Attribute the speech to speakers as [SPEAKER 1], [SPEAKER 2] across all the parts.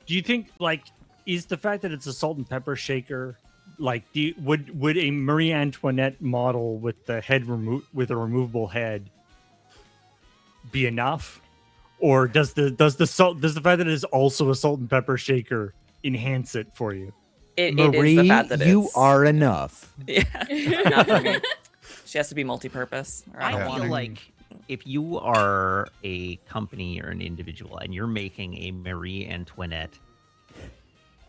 [SPEAKER 1] Do you think like is the fact that it's a salt and pepper shaker like would a Marie Antoinette model with the head with a removable head be enough, or does the fact that it is also a salt and pepper shaker enhance it for you?
[SPEAKER 2] Marie,
[SPEAKER 3] is the fact that
[SPEAKER 2] you are enough.
[SPEAKER 3] Yeah, not for me. She has to be multi-purpose. Or
[SPEAKER 4] I
[SPEAKER 3] don't want
[SPEAKER 4] feel
[SPEAKER 3] her.
[SPEAKER 4] like if you are a company or an individual and you're making a Marie Antoinette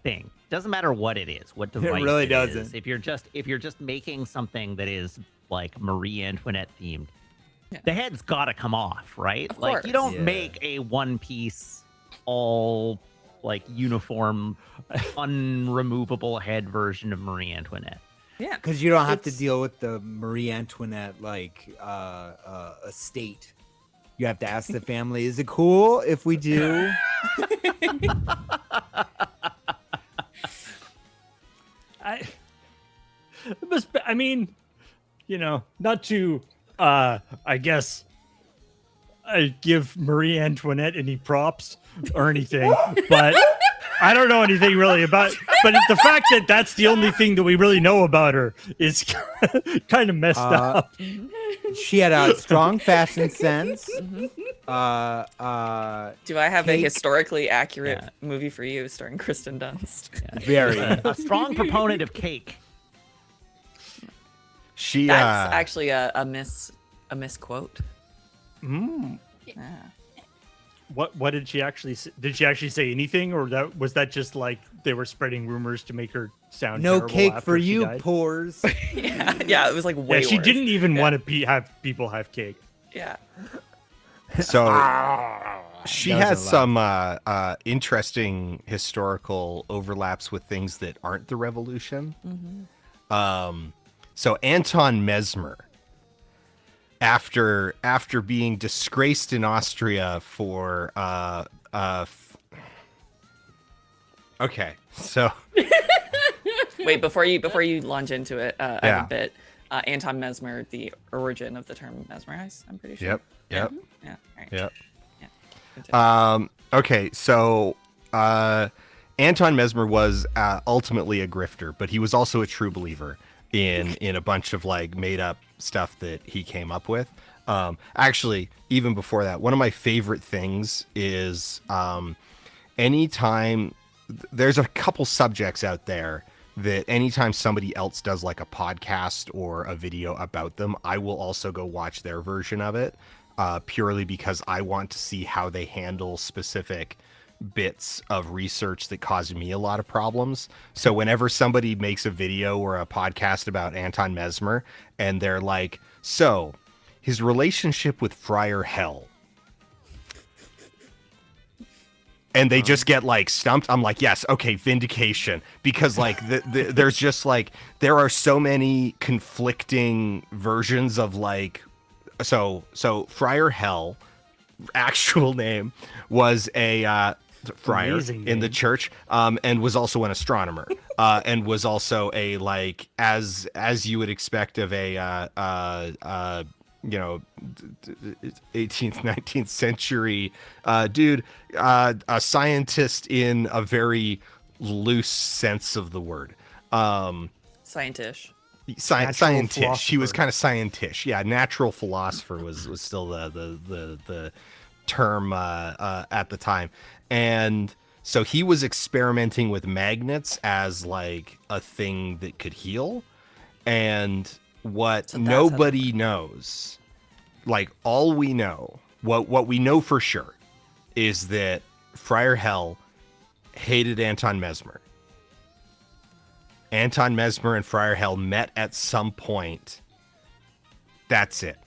[SPEAKER 4] thing, doesn't matter what it is, what device
[SPEAKER 2] really
[SPEAKER 4] it
[SPEAKER 2] doesn't.
[SPEAKER 4] is. If you're just making something that is like Marie Antoinette themed, the head's got to come off, right?
[SPEAKER 3] Of
[SPEAKER 4] Like
[SPEAKER 3] course.
[SPEAKER 4] you don't
[SPEAKER 2] Yeah.
[SPEAKER 4] make a one piece all like uniform unremovable head version of Marie Antoinette.
[SPEAKER 3] Yeah,
[SPEAKER 2] Because you don't have to
[SPEAKER 3] It's-
[SPEAKER 2] deal with the Marie Antoinette estate. You have to ask the family, is it cool if we do?
[SPEAKER 1] I mean, not to I guess I give Marie Antoinette any props or anything, but I don't know anything really about. But the fact that that's the only thing that we really know about her is kind of messed up.
[SPEAKER 2] She had a strong fashion sense.
[SPEAKER 3] Do I have a
[SPEAKER 2] Cake.
[SPEAKER 3] historically accurate
[SPEAKER 4] Yeah.
[SPEAKER 3] movie for you starring Kristen Dunst?
[SPEAKER 2] Very.
[SPEAKER 4] A strong proponent of cake.
[SPEAKER 5] She
[SPEAKER 3] That's actually a misquote.
[SPEAKER 1] Mm.
[SPEAKER 3] Yeah.
[SPEAKER 1] What did she actually say? Did she actually say anything, or was that just like they were spreading rumors to make her sound
[SPEAKER 2] No
[SPEAKER 1] terrible
[SPEAKER 2] cake
[SPEAKER 1] after
[SPEAKER 2] for
[SPEAKER 1] she
[SPEAKER 2] you,
[SPEAKER 1] died?
[SPEAKER 2] pores.
[SPEAKER 3] yeah, it was like way
[SPEAKER 1] Yeah, she
[SPEAKER 3] worse.
[SPEAKER 1] didn't even want to have people have cake.
[SPEAKER 3] Yeah.
[SPEAKER 5] so she
[SPEAKER 2] That
[SPEAKER 5] has
[SPEAKER 2] was a
[SPEAKER 5] some interesting historical overlaps with things that aren't the revolution. So Anton Mesmer, after being disgraced in Austria for okay, so
[SPEAKER 3] Wait, before you launch into it, I have
[SPEAKER 5] Yeah.
[SPEAKER 3] a bit. Anton Mesmer, the origin of the term mesmerize, I'm pretty sure.
[SPEAKER 5] yep.
[SPEAKER 3] Yeah. All right.
[SPEAKER 5] Yep.
[SPEAKER 3] Yeah. Continue.
[SPEAKER 5] Okay, so Anton Mesmer was ultimately a grifter, but he was also a true believer in a bunch of like made up stuff that he came up with. Actually, even before that, one of my favorite things is anytime there's a couple subjects out there that anytime somebody else does like a podcast or a video about them, I will also go watch their version of it, purely because I want to see how they handle specific bits of research that caused me a lot of problems. So whenever somebody makes a video or a podcast about Anton Mesmer and they're like, so his relationship with Friar Hell, and they just get like stumped, I'm like, yes, okay, vindication, because like there's just like there are so many conflicting versions of like so Friar Hell actual name was a friar
[SPEAKER 1] Amazing
[SPEAKER 5] in the
[SPEAKER 1] name.
[SPEAKER 5] church, and was also an astronomer, and was also a like as you would expect of a 18th 19th century dude, a scientist in a very loose sense of the word.
[SPEAKER 3] Scientish.
[SPEAKER 5] Scientist. He was
[SPEAKER 1] philosopher.
[SPEAKER 5] kind of scientish. Yeah, natural philosopher was still the term at the time. And so he was experimenting with magnets as like a thing that could heal. And what
[SPEAKER 3] So that's
[SPEAKER 5] nobody knows, like all we know, what we know for sure is that Friar Hell hated Anton Mesmer. Anton Mesmer and Friar Hell met at some point. That's it.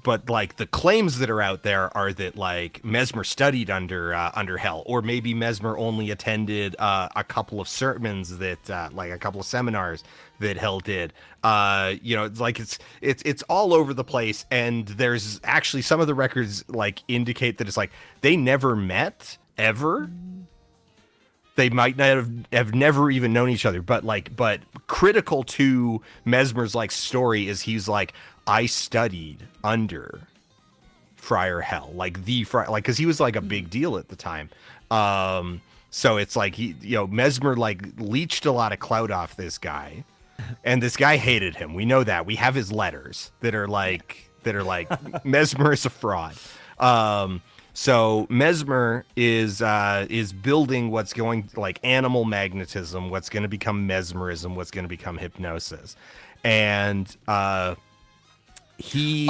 [SPEAKER 5] But like the claims that are out there are that like Mesmer studied under Hell, or maybe Mesmer only attended a couple of sermons that like a couple of seminars that Hell did. It's like it's all over the place, and there's actually some of the records like indicate that it's like they never met ever. They might not have never even known each other, but critical to Mesmer's like story is he's like, I studied under Friar Hell, like the Friar, like, because he was like a big deal at the time. So it's like Mesmer like leached a lot of clout off this guy, and this guy hated him. We know that. We have his letters that are like Mesmer is a fraud. So Mesmer is building what's going like animal magnetism, what's going to become mesmerism, what's going to become hypnosis, and he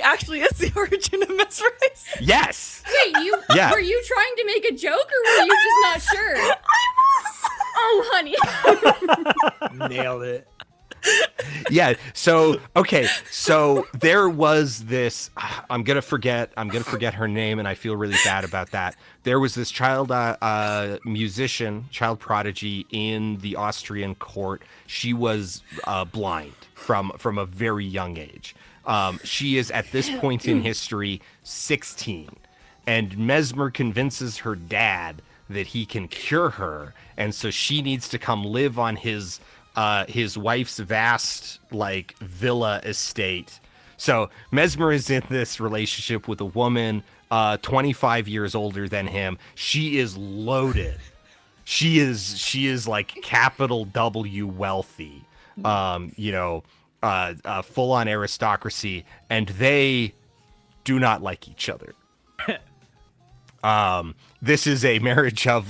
[SPEAKER 3] actually is the origin of mesmerizing.
[SPEAKER 5] Yes.
[SPEAKER 6] Wait, were you trying to make a joke, or were you just not sure? Oh, honey.
[SPEAKER 2] Nailed it.
[SPEAKER 5] Yeah. So there was this. I'm gonna forget her name, and I feel really bad about that. There was this child musician, child prodigy in the Austrian court. She was blind from a very young age. She is at this point in history 16, and Mesmer convinces her dad that he can cure her, and so she needs to come live on his wife's vast like villa estate. So Mesmer is in this relationship with a woman 25 years older than him. She is loaded. She is like capital W wealthy. Full on aristocracy, and they do not like each other. This is a marriage of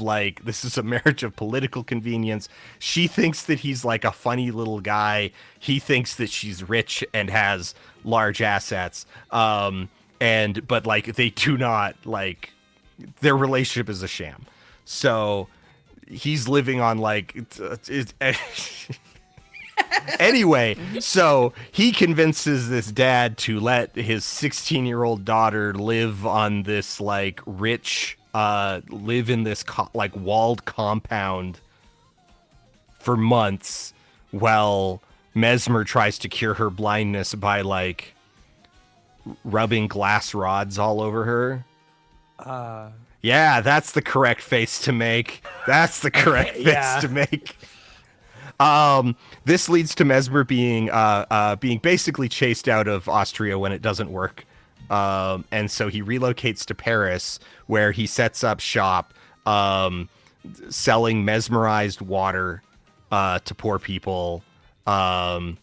[SPEAKER 5] political convenience. She thinks that he's like a funny little guy. He thinks that she's rich and has large assets. But like they do not like, their relationship is a sham. So he's living on like anyway, so he convinces this dad to let his 16-year-old daughter live on this like rich, live in this like walled compound for months while Mesmer tries to cure her blindness by like rubbing glass rods all over her. Yeah, that's the correct face to make. That's the correct face to make. This leads to Mesmer being basically chased out of Austria when it doesn't work. And so he relocates to Paris, where he sets up shop, selling mesmerized water, to poor people.
[SPEAKER 1] He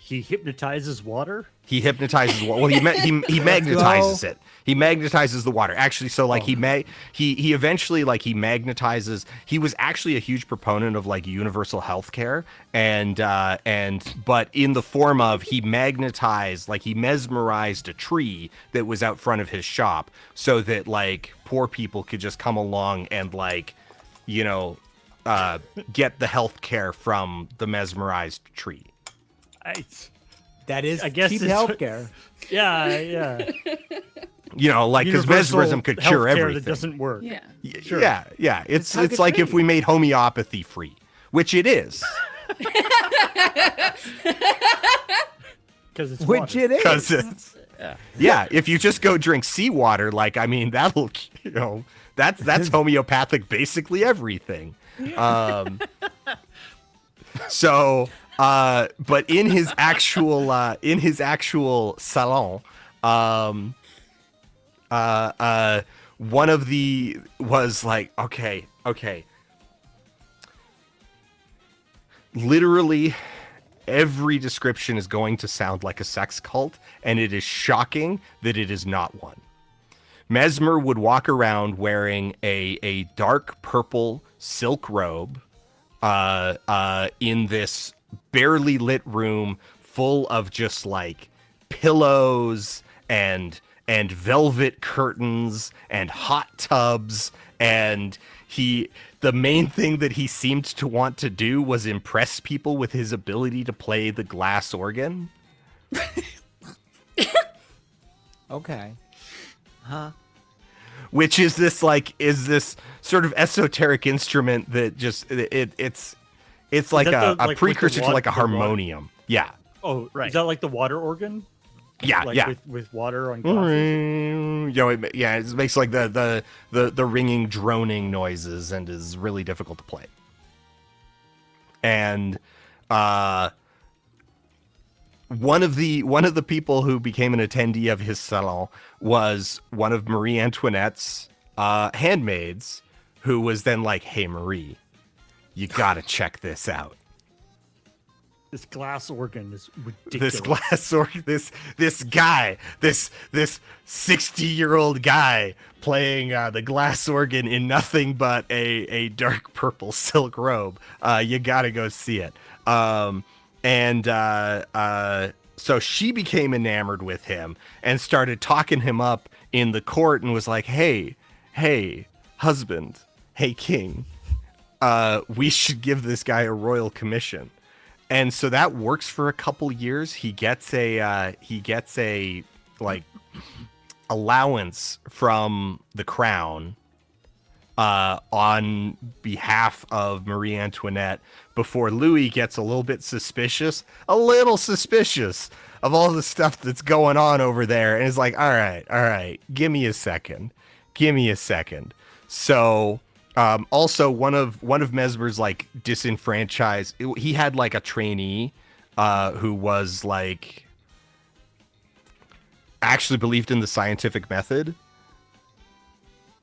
[SPEAKER 1] hypnotizes water.
[SPEAKER 5] He hypnotizes water. Well, he magnetizes it. He magnetizes the water. Actually, so like he eventually like he magnetizes. He was actually a huge proponent of like universal health care, but in the form of he mesmerized a tree that was out front of his shop, so that like poor people could just come along and like, get the health care from the mesmerized tree.
[SPEAKER 2] That is,
[SPEAKER 1] I guess
[SPEAKER 2] cheap
[SPEAKER 1] it's
[SPEAKER 2] healthcare.
[SPEAKER 1] Yeah.
[SPEAKER 5] Like because mesmerism could cure everything.
[SPEAKER 1] That doesn't work.
[SPEAKER 6] Yeah.
[SPEAKER 5] Sure. Yeah. It's like if we made homeopathy free, which it is.
[SPEAKER 1] Because it's
[SPEAKER 2] Which
[SPEAKER 1] water.
[SPEAKER 2] it is.
[SPEAKER 5] Because it's if you just go drink seawater, like I mean that'll that's homeopathic basically everything. But in his actual salon, one of the was like, okay. Literally every description is going to sound like a sex cult, and it is shocking that it is not one. Mesmer would walk around wearing a dark purple silk robe, in this barely lit room full of just like pillows and velvet curtains and hot tubs, and the main thing that he seemed to want to do was impress people with his ability to play the glass organ.
[SPEAKER 2] Okay.
[SPEAKER 4] Huh?
[SPEAKER 5] Which is this sort of esoteric instrument that just it's like a precursor to like a harmonium. Yeah.
[SPEAKER 1] Oh,
[SPEAKER 4] Right.
[SPEAKER 1] Is that like the water organ?
[SPEAKER 5] Yeah.
[SPEAKER 1] Like
[SPEAKER 5] yeah.
[SPEAKER 1] With water on glasses?
[SPEAKER 5] It makes like the ringing, droning noises and is really difficult to play. And one of the people who became an attendee of his salon was one of Marie Antoinette's handmaids, who was then like, "Hey Marie, you gotta check this out.
[SPEAKER 1] This glass organ is ridiculous.
[SPEAKER 5] This glass organ, this guy, this 60-year-old guy playing the glass organ in nothing but a dark purple silk robe. You gotta go see it." So she became enamored with him and started talking him up in the court and was like, hey, husband, hey, king, we should give this guy a royal commission. And so that works for a couple years. He gets a like allowance from the crown on behalf of Marie Antoinette before Louis gets a little suspicious of all the stuff that's going on over there, and is like, all right, give me a second. So also one of Mesmer's like disenfranchised, he had like a trainee who was like actually believed in the scientific method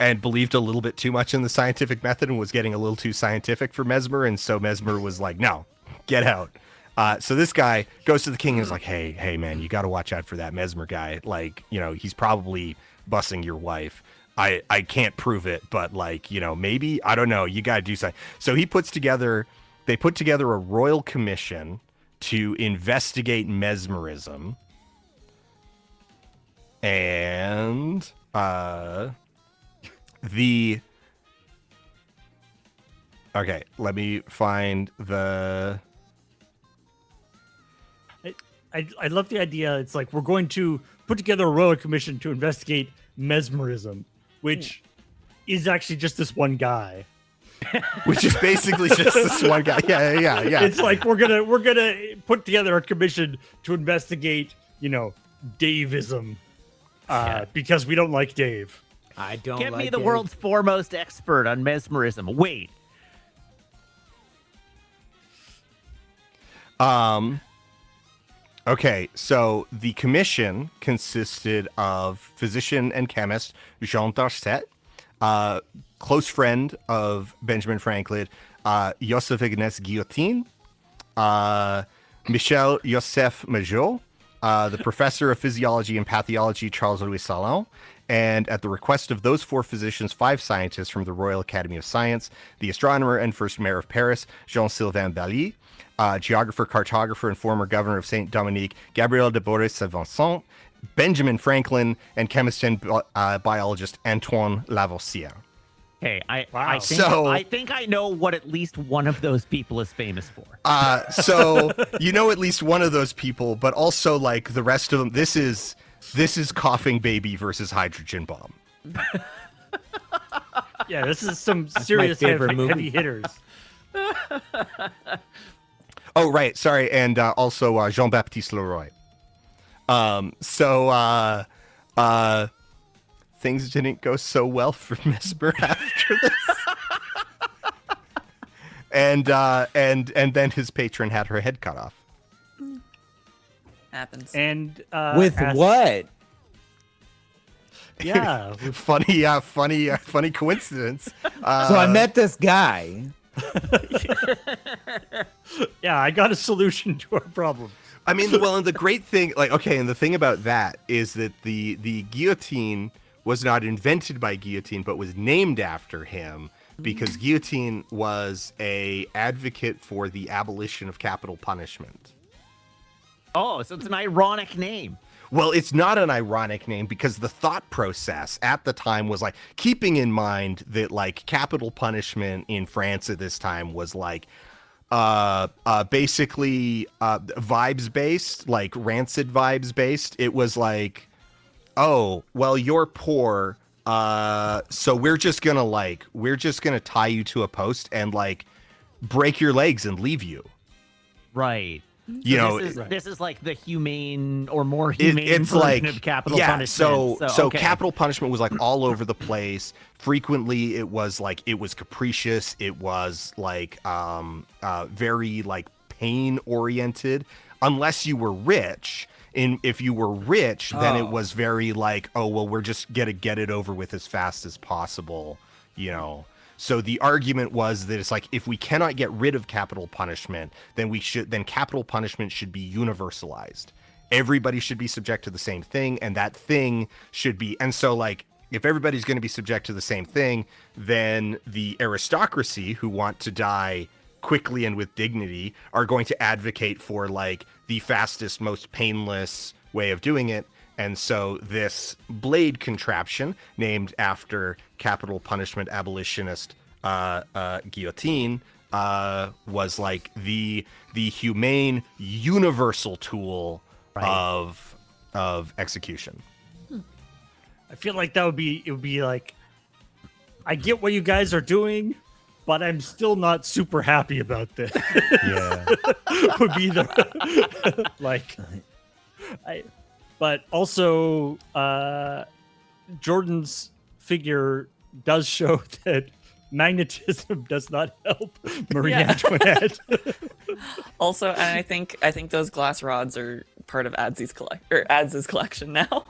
[SPEAKER 5] and believed a little bit too much in the scientific method and was getting a little too scientific for Mesmer. And so Mesmer was like, no, get out. So this guy goes to the king and is like, hey, man, you got to watch out for that Mesmer guy. Like, he's probably bussing your wife. I can't prove it, but like, maybe, I don't know. You got to do something. So they put together a royal commission to investigate mesmerism. And, okay, let me find the.
[SPEAKER 1] I love the idea. It's like, we're going to put together a royal commission to investigate mesmerism, which is actually just this one guy.
[SPEAKER 5] Which is basically just this one guy. Yeah.
[SPEAKER 1] It's like, we're gonna put together a commission to investigate, Daveism, because we don't like Dave.
[SPEAKER 2] I don't
[SPEAKER 4] Get
[SPEAKER 2] like
[SPEAKER 4] me the
[SPEAKER 2] it.
[SPEAKER 4] world's foremost expert on mesmerism. Wait.
[SPEAKER 5] Okay, so the commission consisted of physician and chemist Jean Darcet, close friend of Benjamin Franklin, Joseph Ignace Guillotine, Michel Joseph Majot, the professor of physiology and pathology Charles Louis Salon, and at the request of those four physicians, 5 scientists from the Royal Academy of Science, the astronomer and first mayor of Paris, Jean-Sylvain Bailly, geographer, cartographer, and former governor of Saint Dominique, Gabriel de Boris-Vincent, Benjamin Franklin, and chemist and biologist Antoine Lavoisier.
[SPEAKER 4] Okay,
[SPEAKER 1] Wow.
[SPEAKER 4] I think I know what at least one of those people is famous for.
[SPEAKER 5] So at least one of those people, but also like the rest of them. This is Coughing Baby versus Hydrogen Bomb.
[SPEAKER 1] Yeah, this is some serious
[SPEAKER 2] favorite movie.
[SPEAKER 1] heavy hitters.
[SPEAKER 5] Oh, right. Sorry. And also Jean-Baptiste Leroy. Things didn't go so well for Mesmer after this. and then his patron had her head cut off.
[SPEAKER 3] Happens.
[SPEAKER 1] And
[SPEAKER 2] With what?
[SPEAKER 1] Yeah.
[SPEAKER 5] Funny coincidence.
[SPEAKER 2] So I met this guy.
[SPEAKER 1] Yeah, I got a solution to our problem.
[SPEAKER 5] I mean, well, and the great thing, and the thing about that is that the guillotine was not invented by Guillotine, but was named after him because Guillotine was a advocate for the abolition of capital punishment.
[SPEAKER 4] Oh, so it's an ironic name.
[SPEAKER 5] Well, it's not an ironic name because the thought process at the time was like keeping in mind that like capital punishment in France at this time was like basically vibes based, like rancid vibes based. It was like, oh, well, you're poor, so we're just gonna tie you to a post and like break your legs and leave you.
[SPEAKER 4] Right. This is like the humane or more humane version of capital punishment.
[SPEAKER 5] So
[SPEAKER 4] okay.
[SPEAKER 5] capital punishment was like all over the place. Frequently, it was capricious. It was like very like pain oriented. unless you were rich. If you were rich, then it
[SPEAKER 2] Oh.
[SPEAKER 5] was very like, oh well, we're just gonna get it over with as fast as possible, you know. So the argument was that it's like, if we cannot get rid of capital punishment, then capital punishment should be universalized. Everybody should be subject to the same thing, and that thing should be. And so, like, if everybody's going to be subject to the same thing, then the aristocracy who want to die quickly and with dignity are going to advocate for like the fastest, most painless way of doing it. And so this blade contraption, named after capital punishment abolitionist guillotine, was like the humane universal tool of execution.
[SPEAKER 1] I feel like it would be like, I get what you guys are doing, but I'm still not super happy about this.
[SPEAKER 5] Yeah.
[SPEAKER 1] Would be the like, but also Jordan's figure does show that magnetism does not help Marie
[SPEAKER 3] Yeah.
[SPEAKER 1] Antoinette.
[SPEAKER 3] Also, and I think those glass rods are part of Adz's collection now.